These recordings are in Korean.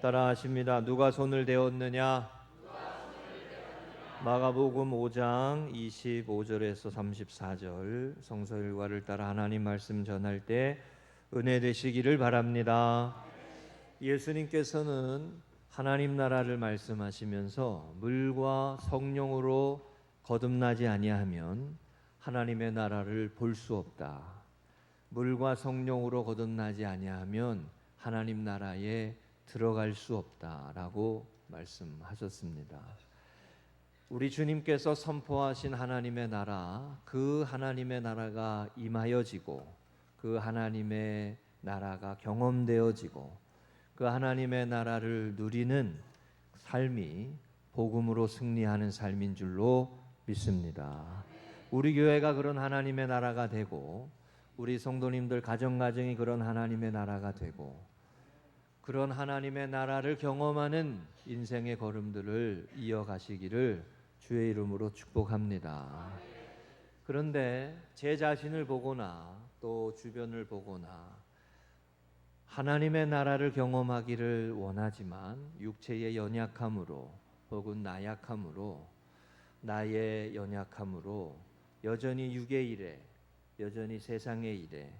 따라하십니다. 누가 손을 대었느냐? 마가복음 5장 25절에서 34절 성서 일과를 따라 하나님 말씀 전할 때 은혜 되시기를 바랍니다. 예수님께서는 하나님 나라를 말씀하시면서 물과 성령으로 거듭나지 아니하면 하나님의 나라를 볼 수 없다. 물과 성령으로 거듭나지 아니하면 하나님 나라에 들어갈 수 없다라고 말씀하셨습니다. 우리 주님께서 선포하신 하나님의 나라, 그 하나님의 나라가 임하여지고 그 하나님의 나라가 경험되어지고 그 하나님의 나라를 누리는 삶이 복음으로 승리하는 삶인 줄로 믿습니다. 우리 교회가 그런 하나님의 나라가 되고 우리 성도님들 가정가정이 그런 하나님의 나라가 되고 그런 하나님의 나라를 경험하는 인생의 걸음들을 이어가시기를 주의 이름으로 축복합니다. 그런데 제 자신을 보거나 또 주변을 보거나 하나님의 나라를 경험하기를 원하지만 육체의 연약함으로 혹은 나약함으로 나의 연약함으로 여전히 육의 일에 여전히 세상의 일에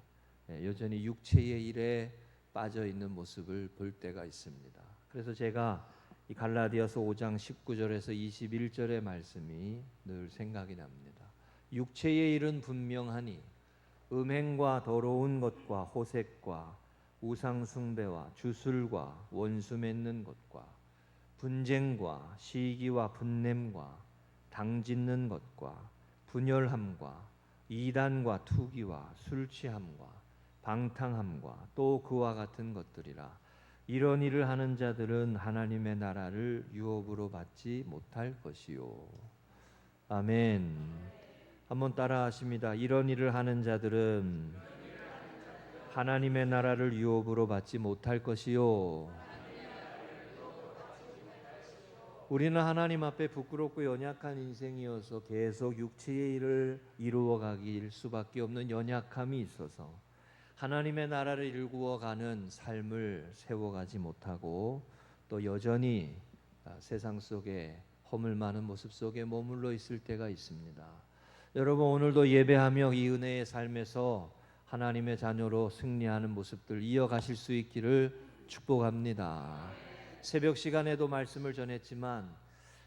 여전히 육체의 일에 빠져 있는 모습을 볼 때가 있습니다. 그래서 제가 이 갈라디아서 5장 19절에서 21절의 말씀이 늘 생각이 납니다. 육체의 일은 분명하니 음행과 더러운 것과 호색과 우상 숭배와 주술과 원수 맺는 것과 분쟁과 시기와 분냄과 당짓는 것과 분열함과 이단과 투기와 술 취함과 방탕함과 또 그와 같은 것들이라. 이런 일을 하는 자들은 하나님의 나라를 유업으로 받지 못할 것이요. 아멘. 한번 따라하십니다. 이런 일을 하는 자들은 하나님의 나라를 유업으로 받지 못할 것이요. 우리는 하나님 앞에 부끄럽고 연약한 인생이어서 계속 육체의 일을 이루어가길 수밖에 없는 연약함이 있어서 하나님의 나라를 일구어가는 삶을 세워가지 못하고 또 여전히 세상 속에 허물 많은 모습 속에 머물러 있을 때가 있습니다. 여러분, 오늘도 예배하며 이 은혜의 삶에서 하나님의 자녀로 승리하는 모습들 이어가실 수 있기를 축복합니다. 새벽 시간에도 말씀을 전했지만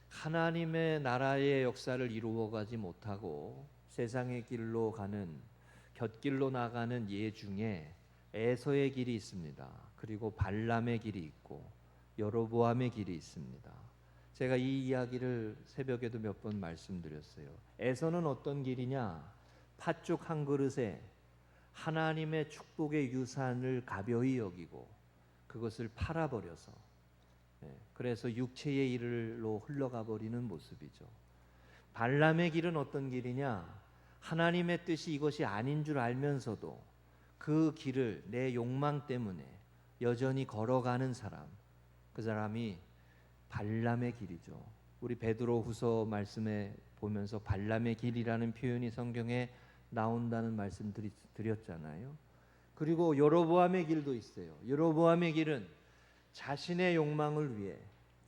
하나님의 나라의 역사를 이루어가지 못하고 세상의 길로 가는 곁길로 나가는 예 중에 에서의 길이 있습니다. 그리고 발람의 길이 있고 여로보암의 길이 있습니다. 제가 이 이야기를 새벽에도 몇 번 말씀드렸어요. 에서는 어떤 길이냐? 팥죽 한 그릇에 하나님의 축복의 유산을 가벼이 여기고 그것을 팔아버려서 그래서 육체의 일로 흘러가 버리는 모습이죠. 발람의 길은 어떤 길이냐? 하나님의 뜻이 이것이 아닌 줄 알면서도 그 길을 내 욕망 때문에 여전히 걸어가는 사람, 그 사람이 발람의 길이죠. 우리 베드로후서 말씀에 보면서 발람의 길이라는 표현이 성경에 나온다는 말씀 드렸잖아요. 그리고 여로보암의 길도 있어요. 여로보암의 길은 자신의 욕망을 위해,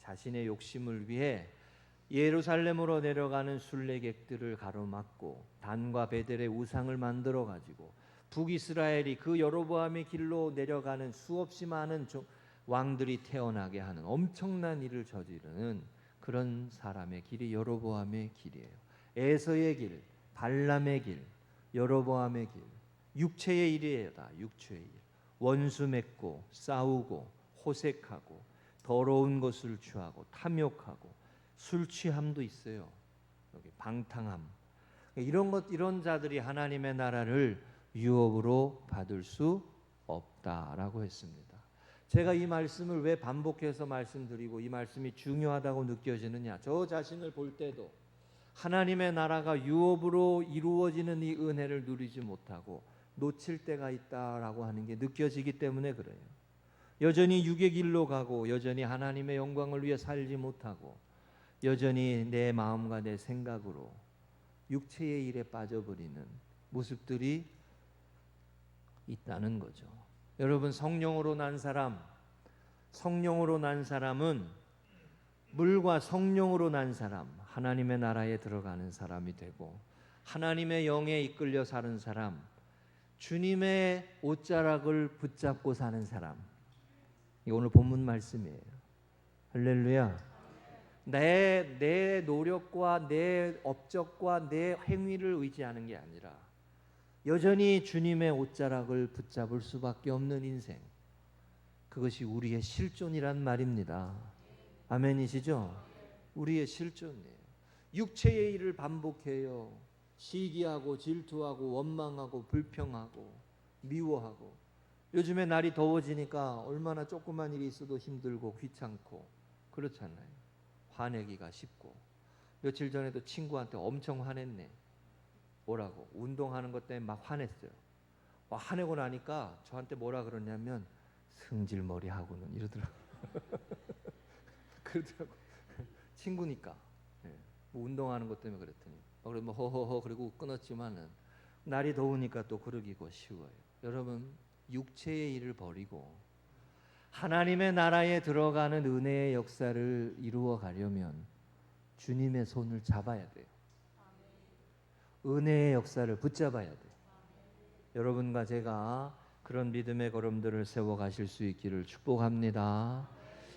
자신의 욕심을 위해 예루살렘으로 내려가는 순례객들을 가로막고 단과 베델의 우상을 만들어 가지고 북이스라엘이 그 여로보암의 길로 내려가는 수없이 많은 왕들이 태어나게 하는 엄청난 일을 저지르는 그런 사람의 길이 여로보암의 길이에요. 에서의 길, 발람의 길, 여로보암의 길, 육체의 일이에요. 다 육체의 일. 원수 맺고 싸우고 호색하고 더러운 것을 취하고 탐욕하고 술 취함도 있어요. 여기 방탕함. 이런 자들이 하나님의 나라를 유업으로 받을 수 없다라고 했습니다. 제가 이 말씀을 왜 반복해서 말씀드리고 이 말씀이 중요하다고 느껴지느냐? 저 자신을 볼 때도 하나님의 나라가 유업으로 이루어지는 이 은혜를 누리지 못하고 놓칠 때가 있다라고 하는 게 느껴지기 때문에 그래요. 여전히 육의 길로 가고 여전히 하나님의 영광을 위해 살지 못하고 여전히 내 마음과 내 생각으로 육체의 일에 빠져버리는 모습들이 있다는 거죠. 여러분, 성령으로 난 사람, 성령으로 난 사람은 물과 성령으로 난 사람, 하나님의 나라에 들어가는 사람이 되고, 하나님의 영에 이끌려 사는 사람, 주님의 옷자락을 붙잡고 사는 사람. 이게 오늘 본문 말씀이에요. 할렐루야. 내 노력과 내 업적과 내 행위를 의지하는 게 아니라 여전히 주님의 옷자락을 붙잡을 수밖에 없는 인생, 그것이 우리의 실존이란 말입니다. 아멘이시죠? 우리의 실존이에요. 육체의 일을 반복해요. 시기하고 질투하고 원망하고 불평하고 미워하고. 요즘에 날이 더워지니까 얼마나 조그만 일이 있어도 힘들고 귀찮고 그렇잖아요. 화내기가 쉽고. 며칠 전에도 친구한테 엄청 화냈네. 뭐라고? 운동하는 것 때문에 막 화냈어요. 화내고 나니까 저한테 뭐라 그러냐면 승질머리하고는 이러더라고. 그러더라고. 친구니까. 뭐 운동하는 것 때문에 그랬더니. 그러면 뭐 허허허 그리고 끊었지만은 날이 더우니까 또 그러기가 쉬워요. 여러분, 육체의 일을 버리고 하나님의 나라에 들어가는 은혜의 역사를 이루어 가려면 주님의 손을 잡아야 돼요. 은혜의 역사를 붙잡아야 돼요. 여러분과 제가 그런 믿음의 걸음들을 세워 가실 수 있기를 축복합니다.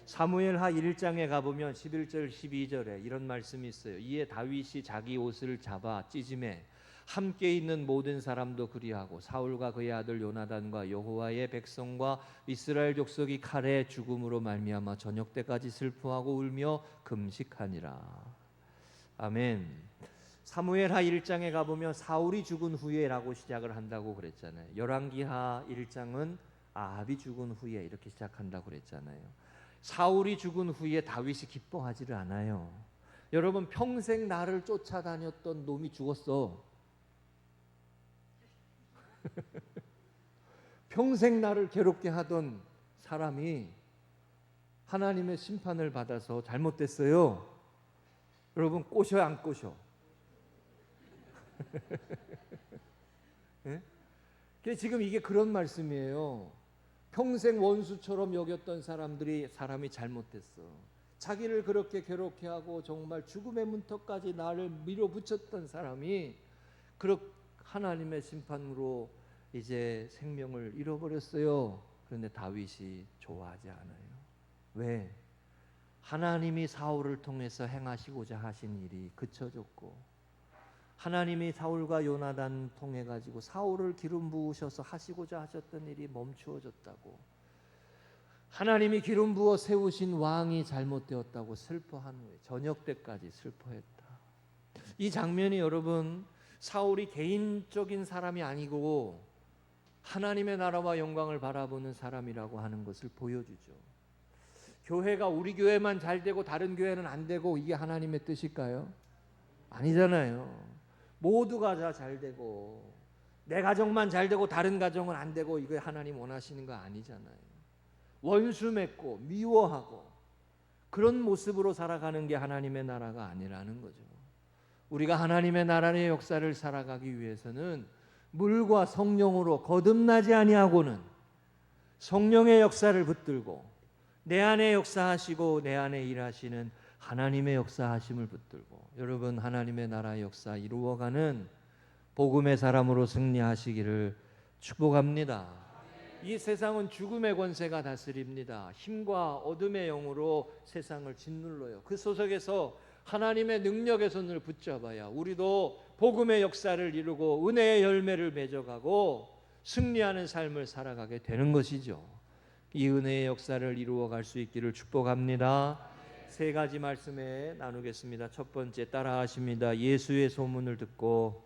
사무엘하 1장에 가보면 11절 12절에 이런 말씀이 있어요. 이에 다윗이 자기 옷을 잡아 찢음에 함께 있는 모든 사람도 그리하고 사울과 그의 아들 요나단과 여호와의 백성과 이스라엘 족속이 칼에 죽음으로 말미암아 저녁 때까지 슬퍼하고 울며 금식하니라. 아멘. 사무엘하 1장에 가보면 사울이 죽은 후에라고 시작을 한다고 그랬잖아요. 열왕기하 1장은 아합이 죽은 후에 이렇게 시작한다고 그랬잖아요. 사울이 죽은 후에 다윗이 기뻐하지를 않아요. 여러분, 평생 나를 쫓아다녔던 놈이 죽었어. 평생 나를 괴롭게 하던 사람이 하나님의 심판을 받아서 잘못됐어요. 여러분, 꼬셔 안 꼬셔? 네? 지금 이게 그런 말씀이에요. 평생 원수처럼 여겼던 사람이 잘못됐어. 자기를 그렇게 괴롭게 하고 정말 죽음의 문턱까지 나를 밀어붙였던 사람이 하나님의 심판으로 이제 생명을 잃어버렸어요. 그런데 다윗이 좋아하지 않아요. 왜? 하나님이 사울을 통해서 행하시고자 하신 일이 그쳐졌고, 하나님이 사울과 요나단 통해 가지고 사울을 기름 부으셔서 하시고자 하셨던 일이 멈추어졌다고, 하나님이 기름 부어 세우신 왕이 잘못되었다고 슬퍼한 후에 저녁 때까지 슬퍼했다. 이 장면이 여러분, 사울이 개인적인 사람이 아니고 하나님의 나라와 영광을 바라보는 사람이라고 하는 것을 보여주죠. 교회가 우리 교회만 잘 되고 다른 교회는 안 되고 이게 하나님의 뜻일까요? 아니잖아요. 모두가 다 잘 되고 내 가정만 잘 되고 다른 가정은 안 되고 이거 하나님 원하시는 거 아니잖아요. 원수 맺고 미워하고 그런 모습으로 살아가는 게 하나님의 나라가 아니라는 거죠. 우리가 하나님의 나라의 역사를 살아가기 위해서는 물과 성령으로 거듭나지 아니하고는 성령의 역사를 붙들고 내 안에 역사하시고 내 안에 일하시는 하나님의 역사하심을 붙들고, 여러분, 하나님의 나라의 역사 이루어가는 복음의 사람으로 승리하시기를 축복합니다. 이 세상은 죽음의 권세가 다스립니다. 힘과 어둠의 영으로 세상을 짓눌러요. 그 소속에서 하나님의 능력의 손을 붙잡아야 우리도 복음의 역사를 이루고 은혜의 열매를 맺어가고 승리하는 삶을 살아가게 되는 것이죠. 이 은혜의 역사를 이루어갈 수 있기를 축복합니다. 세 가지 말씀에 나누겠습니다. 첫 번째, 따라하십니다. 예수의 소문을 듣고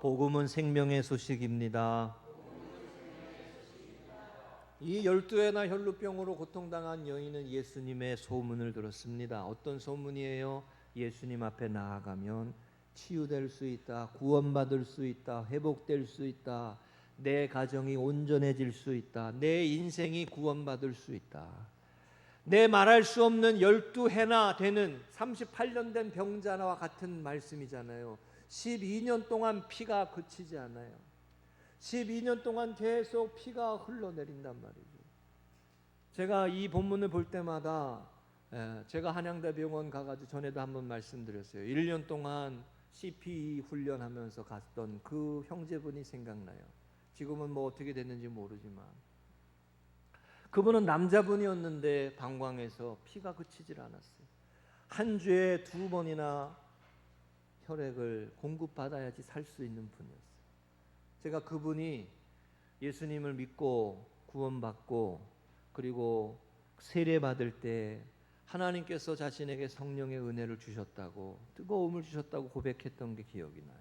복음은 생명의 소식입니다. 이 12회나 혈루병으로 고통당한 여인은 예수님의 소문을 들었습니다. 어떤 소문이에요? 예수님 앞에 나아가면 치유될 수 있다, 구원받을 수 있다, 회복될 수 있다, 내 가정이 온전해질 수 있다, 내 인생이 구원받을 수 있다. 내 말할 수 없는 12해나 되는 38년 된 병자와 같은 말씀이잖아요. 12년 동안 피가 그치지 않아요. 12년 동안 계속 피가 흘러내린단 말이죠. 제가 이 본문을 볼 때마다 제가 한양대병원 가가지고 전에도 한번 말씀드렸어요. 1년 동안 CPE 훈련하면서 갔던 그 형제분이 생각나요. 지금은 뭐 어떻게 됐는지 모르지만 그분은 남자분이었는데 방광에서 피가 그치질 않았어요. 한 주에 2번이나 혈액을 공급받아야지 살 수 있는 분이었어요. 제가 그분이 예수님을 믿고 구원받고 그리고 세례받을 때 하나님께서 자신에게 성령의 은혜를 주셨다고, 뜨거움을 주셨다고 고백했던 게 기억이 나요.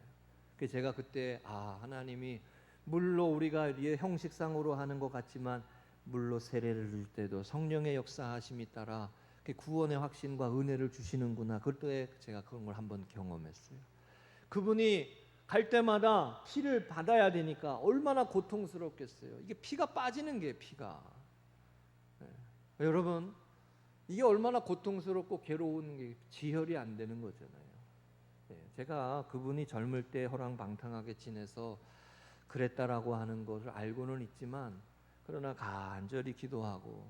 그래서 제가 그때 하나님이 물로 우리가 형식상으로 하는 것 같지만 물로 세례를 줄 때도 성령의 역사하심이 따라 구원의 확신과 은혜를 주시는구나. 그때 제가 그런 걸 한번 경험했어요. 그분이 갈 때마다 피를 받아야 되니까 얼마나 고통스럽겠어요. 이게 피가 빠지는 게 피가. 여러분, 이게 얼마나 고통스럽고 괴로운 게 지혈이 안 되는 거잖아요. 제가 그분이 젊을 때 호랑방탕하게 지내서 그랬다라고 하는 것을 알고는 있지만, 그러나 간절히 기도하고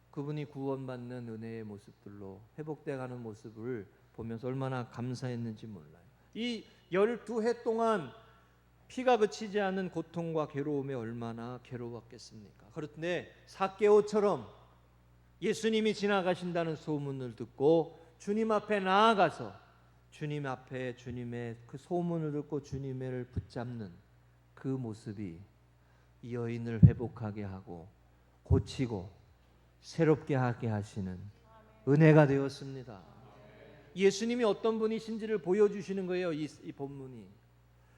그분이 구원받는 은혜의 모습들로 회복돼가는 모습을 보면서 얼마나 감사했는지 몰라요. 이 12해 동안 피가 그치지 않는 고통과 괴로움에 얼마나 괴로웠겠습니까? 그런데 삭개오처럼 예수님이 지나가신다는 소문을 듣고 주님 앞에 나아가서 주님 앞에 주님의 그 소문을 듣고 주님을 붙잡는 그 모습이 이 여인을 회복하게 하고 고치고 새롭게 하게 하시는 은혜가 되었습니다. 예수님이 어떤 분이신지를 보여주시는 거예요. 이 본문이.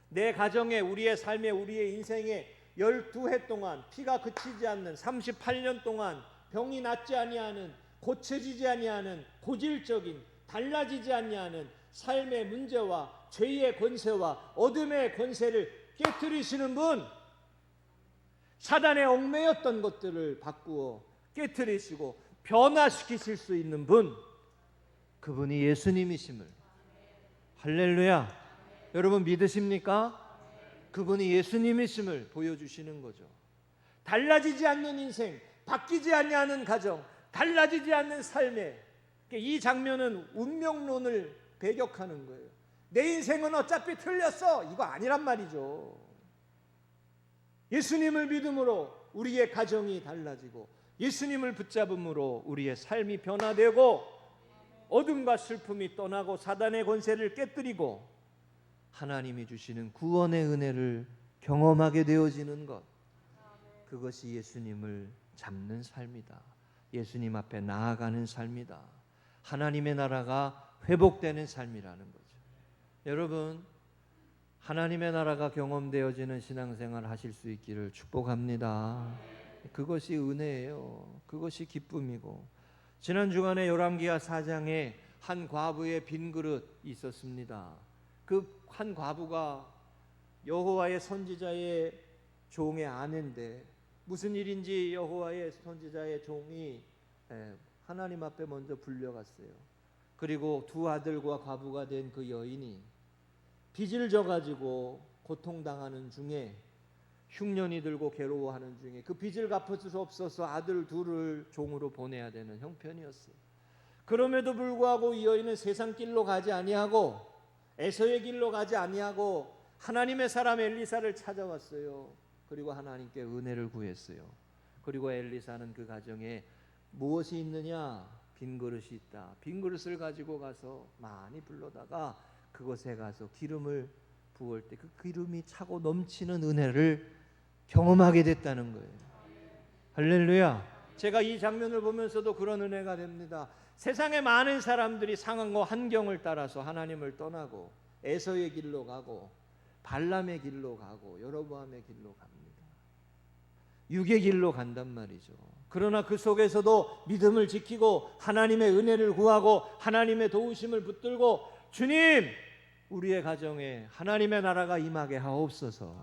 내 가정에, 우리의 삶에, 우리의 인생에 12해 동안 피가 그치지 않는 38년 동안 병이 낫지 아니하는, 고쳐지지 아니하는, 고질적인, 달라지지 아니하는 삶의 문제와 죄의 권세와 어둠의 권세를 깨트리시는 분, 사단의 얽매였던 것들을 바꾸어 깨트리시고 변화시키실 수 있는 분, 그분이 예수님이심을. 할렐루야. 여러분 믿으십니까? 그분이 예수님이심을 보여주시는 거죠. 달라지지 않는 인생, 바뀌지 아니하는 가정, 달라지지 않는 삶에, 이 장면은 운명론을 배격하는 거예요. 내 인생은 어차피 틀렸어, 이거 아니란 말이죠. 예수님을 믿음으로 우리의 가정이 달라지고 예수님을 붙잡음으로 우리의 삶이 변화되고 어둠과 슬픔이 떠나고 사단의 권세를 깨뜨리고 하나님이 주시는 구원의 은혜를 경험하게 되어지는 것, 그것이 예수님을 잡는 삶이다. 예수님 앞에 나아가는 삶이다. 하나님의 나라가 회복되는 삶이라는 거죠. 여러분, 하나님의 나라가 경험되어지는 신앙생활 하실 수 있기를 축복합니다. 그것이 은혜예요. 그것이 기쁨이고, 지난 주간에 요람기하 4장에 한 과부의 빈 그릇이 있었습니다. 그 한 과부가 여호와의 선지자의 종의 아내인데 무슨 일인지 여호와의 선지자의 종이 하나님 앞에 먼저 불려갔어요. 그리고 두 아들과 과부가 된 그 여인이 빚을 져가지고 고통당하는 중에, 흉년이 들고 괴로워하는 중에 그 빚을 갚을 수 없어서 아들 둘을 종으로 보내야 되는 형편이었어요. 그럼에도 불구하고 이 여인은 세상 길로 가지 아니하고 에서의 길로 가지 아니하고 하나님의 사람 엘리사를 찾아왔어요. 그리고 하나님께 은혜를 구했어요. 그리고 엘리사는 그 가정에 무엇이 있느냐? 빈 그릇이 있다. 빈 그릇을 가지고 가서 많이 불러다가 그곳에 가서 기름을 부을 때 그 기름이 차고 넘치는 은혜를 경험하게 됐다는 거예요. 할렐루야. 제가 이 장면을 보면서도 그런 은혜가 됩니다. 세상에 많은 사람들이 상황과 환경을 따라서 하나님을 떠나고 에서의 길로 가고 발람의 길로 가고 여로보암의 길로 갑니다. 육의 길로 간단 말이죠. 그러나 그 속에서도 믿음을 지키고 하나님의 은혜를 구하고 하나님의 도우심을 붙들고, 주님, 우리의 가정에 하나님의 나라가 임하게 하옵소서.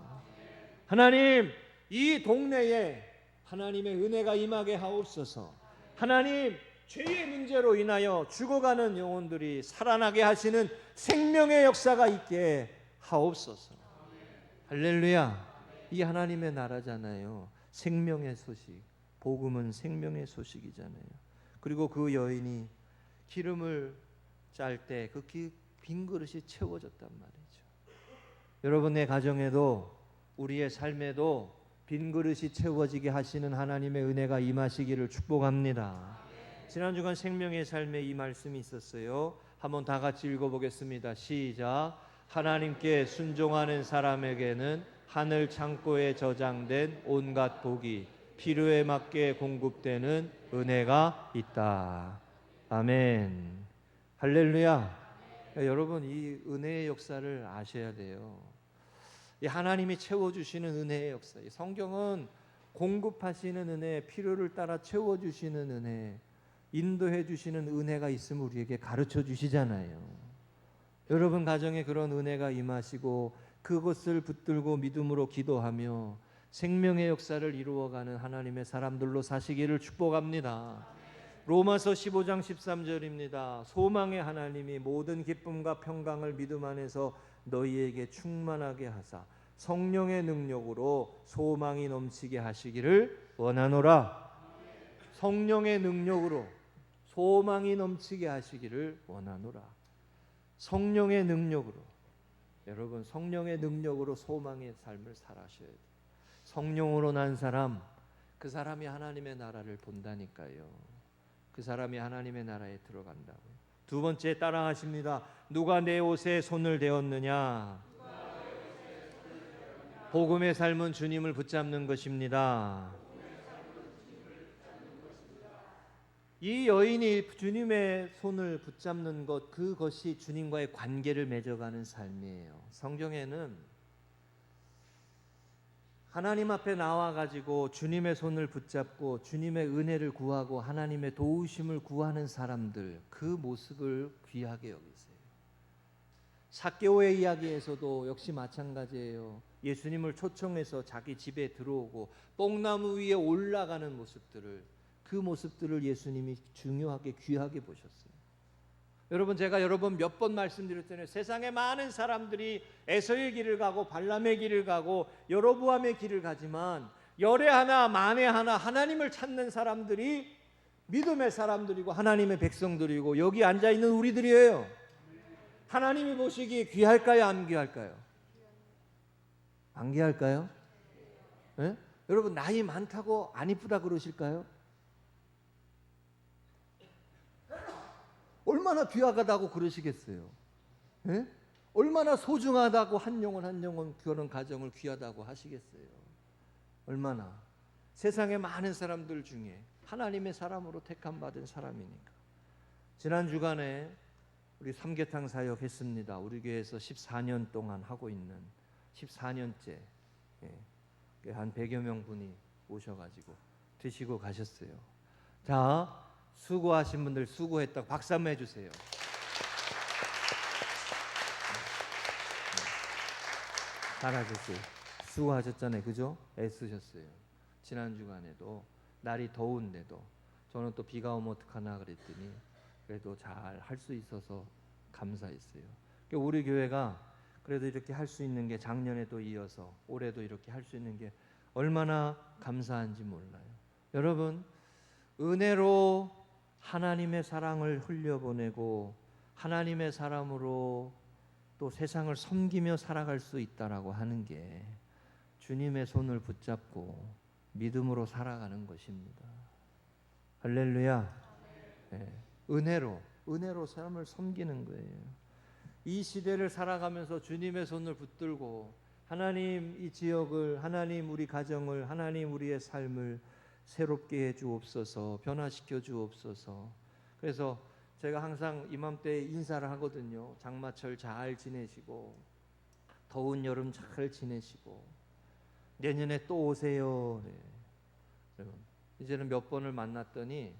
하나님, 이 동네에 하나님의 은혜가 임하게 하옵소서. 하나님, 죄의 문제로 인하여 죽어가는 영혼들이 살아나게 하시는 생명의 역사가 있게 하옵소서. 할렐루야. 이 하나님의 나라잖아요. 생명의 소식. 복음은 생명의 소식이잖아요. 그리고 그 여인이 기름을 짤 때 그 빈 그릇이 채워졌단 말이죠. 여러분의 가정에도 우리의 삶에도 빈 그릇이 채워지게 하시는 하나님의 은혜가 임하시기를 축복합니다. 지난 주간 생명의 삶에 이 말씀이 있었어요. 한번 다 같이 읽어보겠습니다. 시작. 하나님께 순종하는 사람에게는 하늘 창고에 저장된 온갖 복이 필요에 맞게 공급되는 은혜가 있다. 아멘. 할렐루야. 여러분, 이 은혜의 역사를 아셔야 돼요. 이 하나님이 채워주시는 은혜의 역사. 이 성경은 공급하시는 은혜, 필요를 따라 채워주시는 은혜, 인도해 주시는 은혜가 있으면 우리에게 가르쳐 주시잖아요. 여러분 가정에 그런 은혜가 임하시고 그것을 붙들고 믿음으로 기도하며 생명의 역사를 이루어가는 하나님의 사람들로 사시기를 축복합니다. 로마서 15장 13절입니다. 소망의 하나님이 모든 기쁨과 평강을 믿음 안에서 너희에게 충만하게 하사 성령의 능력으로 소망이 넘치게 하시기를 원하노라. 성령의 능력으로 소망이 넘치게 하시기를 원하노라. 성령의 능력으로, 여러분 성령의 능력으로 소망의 삶을 살아셔야 돼요. 성령으로 난 사람, 그 사람이 하나님의 나라를 본다니까요. 그 사람이 하나님의 나라에 들어간다고요. 두 번째 따라하십니다. 누가 내 옷에 손을 대었느냐? 복음의 삶은 주님을 붙잡는 것입니다. 이 여인이 주님의 손을 붙잡는 것, 그것이 주님과의 관계를 맺어가는 삶이에요. 성경에는 하나님 앞에 나와가지고 주님의 손을 붙잡고 주님의 은혜를 구하고 하나님의 도우심을 구하는 사람들, 그 모습을 귀하게 여기세요. 삭개오의 이야기에서도 역시 마찬가지예요. 예수님을 초청해서 자기 집에 들어오고 뽕나무 위에 올라가는 모습들을, 그 모습들을 예수님이 중요하게 귀하게 보셨어요. 여러분, 제가 여러 번 몇 번 말씀드렸잖아요. 세상에 많은 사람들이 에서의 길을 가고 발람의 길을 가고 여로보암의 길을 가지만 열에 하나 만에 하나 하나님을 찾는 사람들이 믿음의 사람들이고 하나님의 백성들이고 여기 앉아있는 우리들이에요. 하나님이 보시기에 귀할까요? 안 귀할까요? 안 귀할까요? 네? 여러분 나이 많다고 안 이쁘다 그러실까요? 얼마나 귀하다고 그러시겠어요? 예? 얼마나 소중하다고 한 영혼 그런 가정을 귀하다고 하시겠어요? 얼마나 세상의 많은 사람들 중에 하나님의 사람으로 택함 받은 사람이니까. 지난 주간에 우리 삼계탕 사역 했습니다. 우리 교회에서 14년 동안 하고 있는 14년째 한 100여 명 분이 오셔가지고 드시고 가셨어요. 자, 수고하신 분들 수고했다고 박수 한번 해주세요. 잘하셨어요. 수고하셨잖아요. 그죠? 애쓰셨어요. 지난 주간에도 날이 더운데도 저는 또 비가 오면 어떡하나 그랬더니 그래도 잘 할 수 있어서 감사했어요. 우리 교회가 그래도 이렇게 할 수 있는 게 작년에도 이어서 올해도 이렇게 할 수 있는 게 얼마나 감사한지 몰라요. 여러분, 은혜로 하나님의 사랑을 흘려보내고 하나님의 사람으로 또 세상을 섬기며 살아갈 수 있다라고 하는 게 주님의 손을 붙잡고 믿음으로 살아가는 것입니다. 할렐루야. 네. 은혜로 사람을 섬기는 거예요. 이 시대를 살아가면서 주님의 손을 붙들고 하나님 이 지역을, 하나님 우리 가정을, 하나님 우리의 삶을 새롭게 해 주옵소서, 변화시켜 주옵소서. 그래서 제가 항상 이맘때 인사를 하거든요. 장마철 잘 지내시고 더운 여름 잘 지내시고 내년에 또 오세요. 네. 이제는 몇 번을 만났더니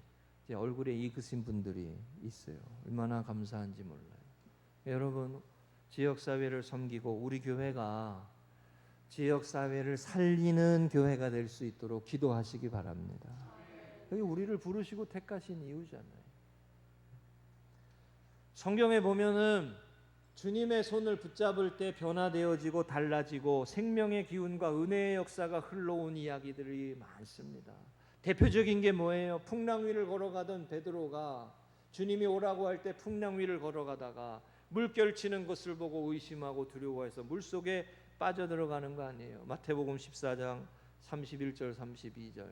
이제 얼굴에 익으신 분들이 있어요. 얼마나 감사한지 몰라요. 여러분, 지역사회를 섬기고 우리 교회가 지역사회를 살리는 교회가 될 수 있도록 기도하시기 바랍니다. 여기 우리를 부르시고 택하신 이유잖아요. 성경에 보면은 주님의 손을 붙잡을 때 변화되어지고 달라지고 생명의 기운과 은혜의 역사가 흘러온 이야기들이 많습니다. 대표적인 게 뭐예요? 풍랑 위를 걸어가던 베드로가 주님이 오라고 할 때 풍랑 위를 걸어가다가 물결 치는 것을 보고 의심하고 두려워해서 물속에 빠져들어가는 거 아니에요? 마태복음 14장 31절 32절.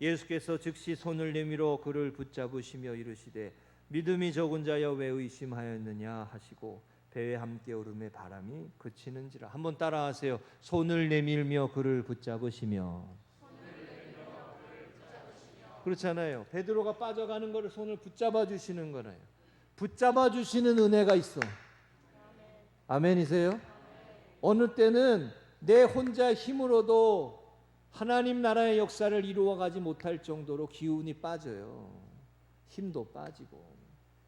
예수께서 즉시 손을 내밀어 그를 붙잡으시며 이르시되 믿음이 적은 자여 왜 의심하였느냐 하시고 배에 함께 오름에 바람이 그치는지라. 한번 따라하세요. 손을 내밀며 그를 붙잡으시며. 그렇잖아요. 베드로가 빠져가는 거를 손을 붙잡아 주시는 거예요. 붙잡아 주시는 은혜가 있어. 아멘이세요? 어느 때는 내 혼자 힘으로도 하나님 나라의 역사를 이루어가지 못할 정도로 기운이 빠져요. 힘도 빠지고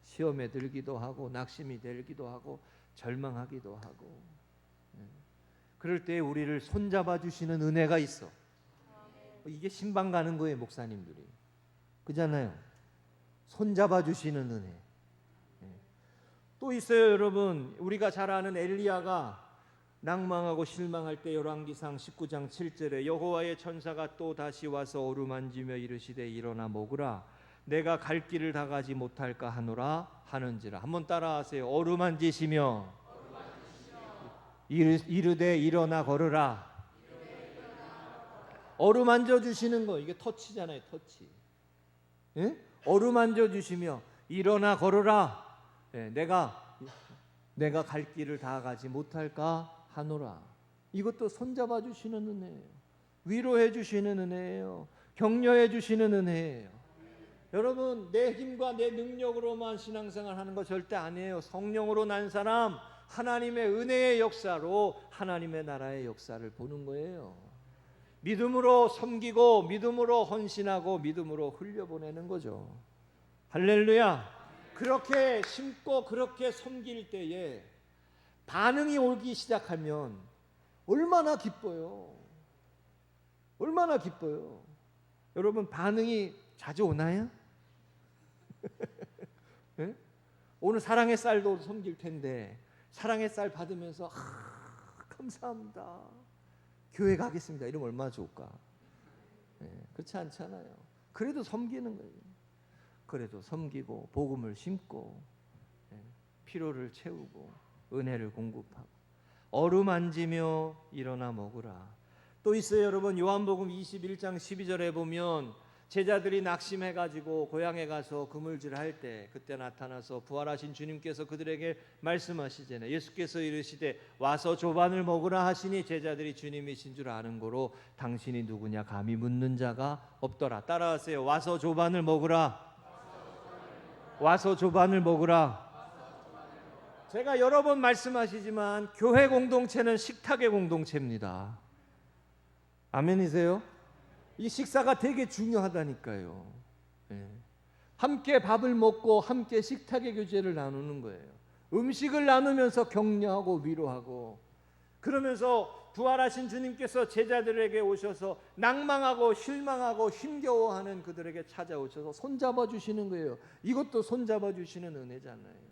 시험에 들기도 하고 낙심이 들기도 하고 절망하기도 하고. 그럴 때 우리를 손잡아 주시는 은혜가 있어. 이게 신방 가는 거예요, 목사님들이. 그잖아요. 손잡아 주시는 은혜. 또 있어요, 여러분. 우리가 잘 아는 엘리야가 낭망하고 실망할 때 열왕기상 19장 7절에 여호와의 천사가 또 다시 와서 어루만지며 이르시되 일어나 먹으라 내가 갈 길을 다 가지 못할까 하노라 하는지라. 한번 따라하세요. 어루만지시며 이르되 일어나 걸으라. 어루만져 주시는 거, 이게 터치잖아요. 터치. 예? 어루만져 주시며 일어나 걸으라. 예, 내가 갈 길을 다 가지 못할까 하노라. 이것도 손잡아 주시는 은혜예요. 위로해 주시는 은혜예요. 격려해 주시는 은혜예요. 여러분, 내 힘과 내 능력으로만 신앙생활 하는 거 절대 아니에요. 성령으로 난 사람, 하나님의 은혜의 역사로 하나님의 나라의 역사를 보는 거예요. 믿음으로 섬기고 믿음으로 헌신하고 믿음으로 흘려보내는 거죠. 할렐루야. 그렇게 심고 그렇게 섬길 때에 반응이 오기 시작하면 얼마나 기뻐요. 얼마나 기뻐요. 여러분, 반응이 자주 오나요? 네? 오늘 사랑의 쌀도 섬길 텐데 사랑의 쌀 받으면서 감사합니다, 교회 가겠습니다, 이러면 얼마나 좋을까. 네, 그렇지 않잖아요. 그래도 섬기는 거예요. 그래도 섬기고 복음을 심고 피로를 채우고 은혜를 공급하고 어루만지며 일어나 먹으라. 또 있어요, 여러분. 요한복음 21장 12절에 보면 제자들이 낙심해가지고 고향에 가서 그물질할 때 그때 나타나서 부활하신 주님께서 그들에게 말씀하시잖아요. 예수께서 이르시되 와서 조반을 먹으라 하시니 제자들이 주님이신 줄 아는 고로 당신이 누구냐 감히 묻는 자가 없더라. 따라하세요. 와서 조반을 먹으라. 와서 조반을 먹으라. 제가 여러 번 말씀하시지만 교회 공동체는 식탁의 공동체입니다. 아멘이세요? 이 식사가 되게 중요하다니까요. 함께 밥을 먹고 함께 식탁의 교제를 나누는 거예요. 음식을 나누면서 격려하고 위로하고, 그러면서 부활하신 주님께서 제자들에게 오셔서 낭망하고 실망하고 힘겨워하는 그들에게 찾아오셔서 손잡아 주시는 거예요. 이것도 손잡아 주시는 은혜잖아요.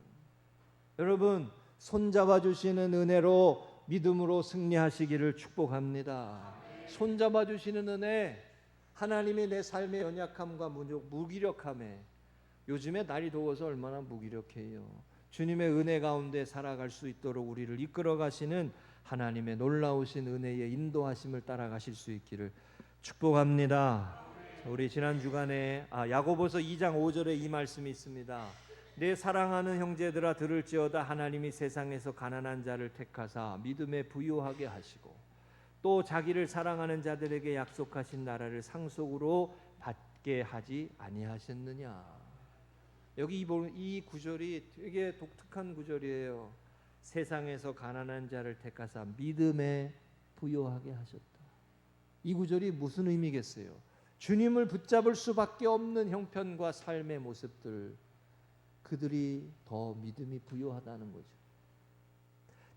여러분, 손잡아 주시는 은혜로 믿음으로 승리하시기를 축복합니다. 손잡아 주시는 은혜, 하나님이 내 삶의 연약함과 무기력함에, 요즘에 날이 더워서 얼마나 무기력해요. 주님의 은혜 가운데 살아갈 수 있도록 우리를 이끌어 가시는 하나님의 놀라우신 은혜의 인도하심을 따라가실 수 있기를 축복합니다. 우리 지난 주간에 야고보서 2장 5절에 이 말씀이 있습니다. 내 사랑하는 형제들아 들을지어다 하나님이 세상에서 가난한 자를 택하사 믿음에 부유하게 하시고 또 자기를 사랑하는 자들에게 약속하신 나라를 상속으로 받게 하지 아니하셨느냐. 여기 이 구절이 되게 독특한 구절이에요. 세상에서 가난한 자를 택하사 믿음에 부유하게 하셨다. 이 구절이 무슨 의미겠어요? 주님을 붙잡을 수밖에 없는 형편과 삶의 모습들, 그들이 더 믿음이 부유하다는 거죠.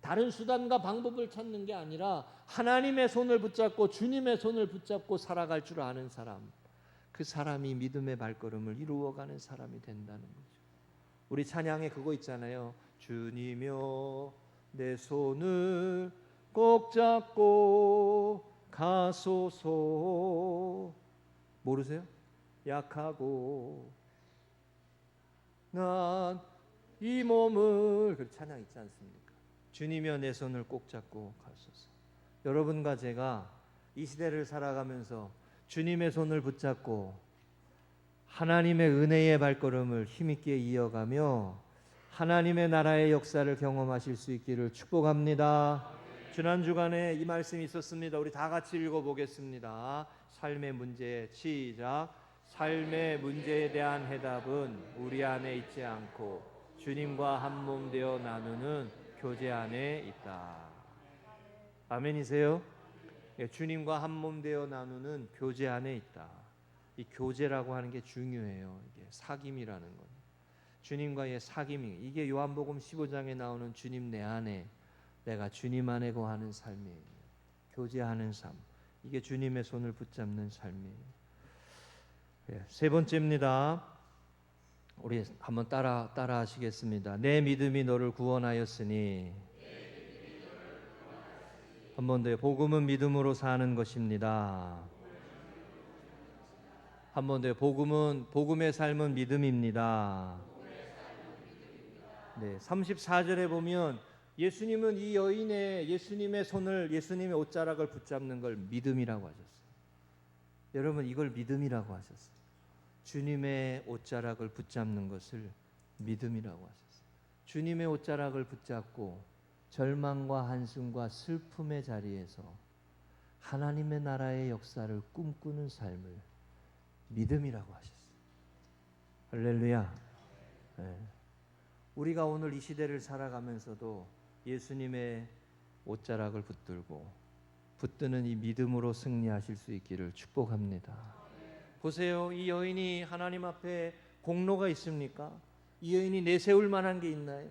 다른 수단과 방법을 찾는 게 아니라 하나님의 손을 붙잡고 주님의 손을 붙잡고 살아갈 줄 아는 사람, 그 사람이 믿음의 발걸음을 이루어가는 사람이 된다는 거죠. 우리 찬양에 그거 있잖아요. 주님여 내 손을 꼭 잡고 가소서. 모르세요? 약하고 난 이 몸을 그 찬양 있지 않습니까? 주님이여 내 손을 꼭 잡고 가소서. 여러분과 제가 이 시대를 살아가면서 주님의 손을 붙잡고 하나님의 은혜의 발걸음을 힘있게 이어가며 하나님의 나라의 역사를 경험하실 수 있기를 축복합니다. 지난 주간에 이 말씀이 있었습니다. 우리 다 같이 읽어보겠습니다. 삶의 문제 시작. 삶의 문제에 대한 해답은 우리 안에 있지 않고 주님과 한 몸 되어 나누는 교제 안에 있다. 아멘이세요? 주님과 한 몸 되어 나누는 교제 안에 있다. 이 교제라고 하는 게 중요해요. 이게 사귐이라는 것. 주님과의 사귐이 이게 요한복음 15장에 나오는 주님 내 안에 내가 주님 안에 거하는 삶이에요. 교제하는 삶. 이게 주님의 손을 붙잡는 삶이에요. 세 번째입니다. 우리 한번 따라 하시겠습니다. 내 믿음이 너를 구원하였으니. 한 번 더. 복음은 믿음으로 사는 것입니다. 한 번 더. 복음의 삶은 믿음입니다. 네, 34절에 보면 예수님은 이 여인의 예수님의 손을 예수님의 옷자락을 붙잡는 걸 믿음이라고 하셨어요. 여러분 이걸 믿음이라고 하셨어요. 주님의 옷자락을 붙잡는 것을 믿음이라고 하셨어요. 주님의 옷자락을 붙잡고 절망과 한숨과 슬픔의 자리에서 하나님의 나라의 역사를 꿈꾸는 삶을 믿음이라고 하셨어요. 할렐루야. 네. 우리가 오늘 이 시대를 살아가면서도 예수님의 옷자락을 붙드는 이 믿음으로 승리하실 수 있기를 축복합니다. 보세요. 이 여인이 하나님 앞에 공로가 있습니까? 이 여인이 내세울 만한 게 있나요?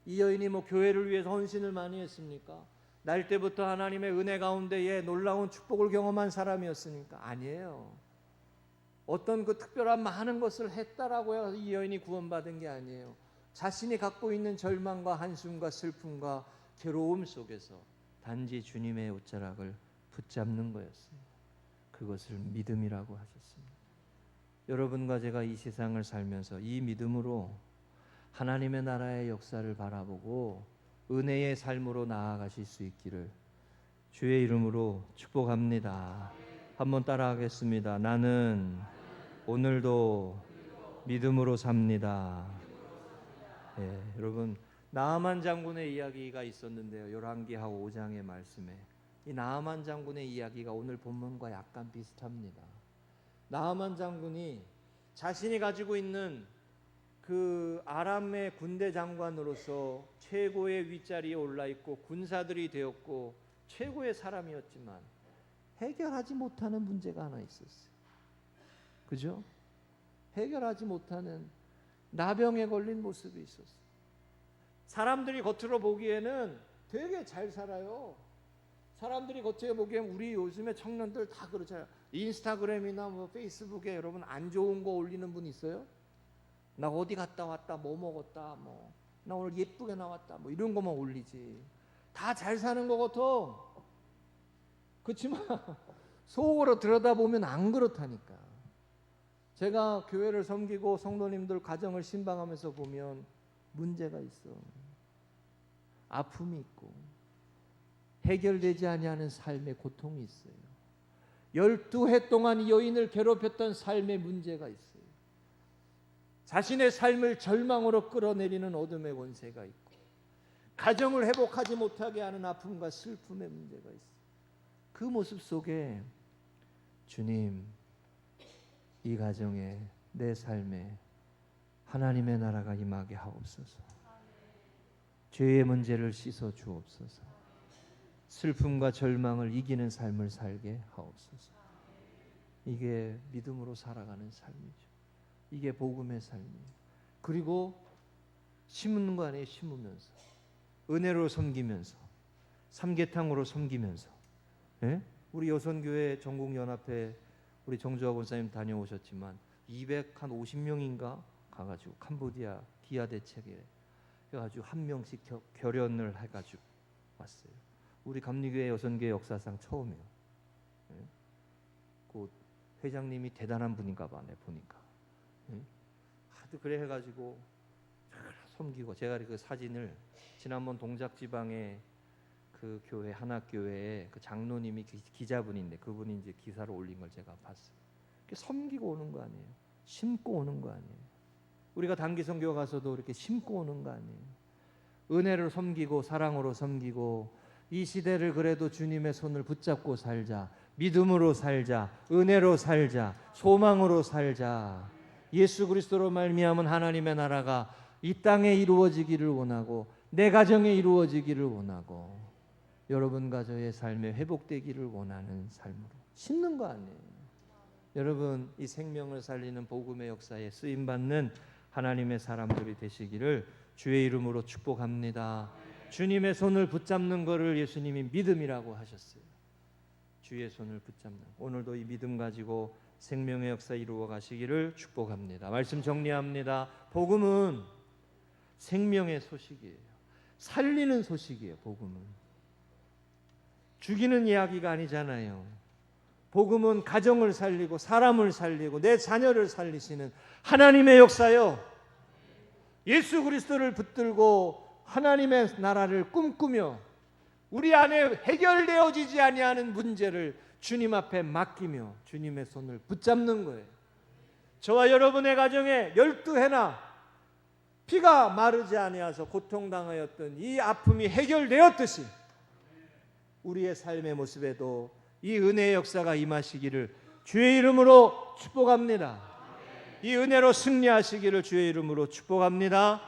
이 여인이 뭐 교회를 위해서 헌신을 많이 했습니까? 날 때부터 하나님의 은혜 가운데에 놀라운 축복을 경험한 사람이었습니까? 아니에요. 어떤 그 특별한 많은 것을 했다라고 해서 이 여인이 구원받은 게 아니에요. 자신이 갖고 있는 절망과 한숨과 슬픔과 괴로움 속에서 단지 주님의 옷자락을 붙잡는 거였습니다. 그것을 믿음이라고 하셨습니다. 여러분과 제가 이 세상을 살면서 이 믿음으로 하나님의 나라의 역사를 바라보고 은혜의 삶으로 나아가실 수 있기를 주의 이름으로 축복합니다. 한번 따라하겠습니다. 나는 오늘도 믿음으로 삽니다. 네, 여러분 나아만 장군의 이야기가 있었는데요. 열왕기하고 5장의 말씀에 이 나아만 장군의 이야기가 오늘 본문과 약간 비슷합니다. 나아만 장군이 자신이 가지고 있는 그 아람의 군대 장관으로서 최고의 윗자리에 올라 있고 군사들이 되었고 최고의 사람이었지만 해결하지 못하는 문제가 하나 있었어요. 그죠? 해결하지 못하는 나병에 걸린 모습이 있었어요. 사람들이 겉으로 보기에는 되게 잘 살아요. 사람들이 겉에 보기엔 우리 요즘에 청년들 다 그렇잖아요. 인스타그램이나 뭐 페이스북에 여러분 안 좋은 거 올리는 분 있어요? 나 어디 갔다 왔다, 뭐 먹었다, 뭐 나 오늘 예쁘게 나왔다, 뭐 이런 거만 올리지. 다 잘 사는 거 같아. 그렇지만 속으로 들여다보면 안 그렇다니까. 제가 교회를 섬기고 성도님들 가정을 신방하면서 보면 문제가 있어. 아픔이 있고 해결되지 아니하는 삶의 고통이 있어요. 12해 동안 이 여인을 괴롭혔던 삶의 문제가 있어요. 자신의 삶을 절망으로 끌어내리는 어둠의 권세가 있고 가정을 회복하지 못하게 하는 아픔과 슬픔의 문제가 있어요. 그 모습 속에 주님, 이 가정에 내 삶에 하나님의 나라가 임하게 하옵소서. 죄의 문제를 씻어 주옵소서. 슬픔과 절망을 이기는 삶을 살게 하옵소서. 이게 믿음으로 살아가는 삶이죠. 이게 복음의 삶이에요. 그리고 심는 거 아니에요. 심으면서 은혜로 섬기면서 삼계탕으로 섬기면서. 예? 우리 여선교회 전국연합회 우리 정주하 권사님 다녀오셨지만 250명인가 가가지고 캄보디아 기아 대책에 해가지고 한 명씩 결연을 해가지고 왔어요. 우리 감리교회 여선교회 역사상 처음이에요. 예? 그 회장님이 대단한 분인가 봐. 내 보니까. 하도 그래 해가지고 섬기고, 제가 그 사진을 지난번 동작지방에 그 교회 한학교회에 그 장로님이 기자분인데 그분이 이제 기사를 올린 걸 제가 봤어요. 섬기고 오는 거 아니에요. 심고 오는 거 아니에요. 우리가 단기선교 가서도 이렇게 심고 오는 거 아니에요. 은혜를 섬기고 사랑으로 섬기고, 이 시대를 그래도 주님의 손을 붙잡고 살자. 믿음으로 살자. 은혜로 살자. 소망으로 살자. 예수 그리스도로 말미암은 하나님의 나라가 이 땅에 이루어지기를 원하고, 내 가정에 이루어지기를 원하고, 여러분과 저의 삶에 회복되기를 원하는 삶으로 심는 거 아니에요. 여러분, 이 생명을 살리는 복음의 역사에 쓰임받는 하나님의 사람들이 되시기를 주의 이름으로 축복합니다. 주님의 손을 붙잡는 것을 예수님이 믿음이라고 하셨어요. 주의 손을 붙잡는, 오늘도 이 믿음 가지고 생명의 역사 이루어 가시기를 축복합니다. 말씀 정리합니다. 복음은 생명의 소식이에요. 살리는 소식이에요. 복음은 죽이는 이야기가 아니잖아요. 복음은 가정을 살리고 사람을 살리고 내 자녀를 살리시는 하나님의 역사요. 예수 그리스도를 붙들고 하나님의 나라를 꿈꾸며 우리 안에 해결되어지지 아니하는 문제를 주님 앞에 맡기며 주님의 손을 붙잡는 거예요. 저와 여러분의 가정에 12해나 피가 마르지 아니하여서 고통당하였던 이 아픔이 해결되었듯이 우리의 삶의 모습에도 이 은혜의 역사가 임하시기를 주의 이름으로 축복합니다. 이 은혜로 승리하시기를 주의 이름으로 축복합니다.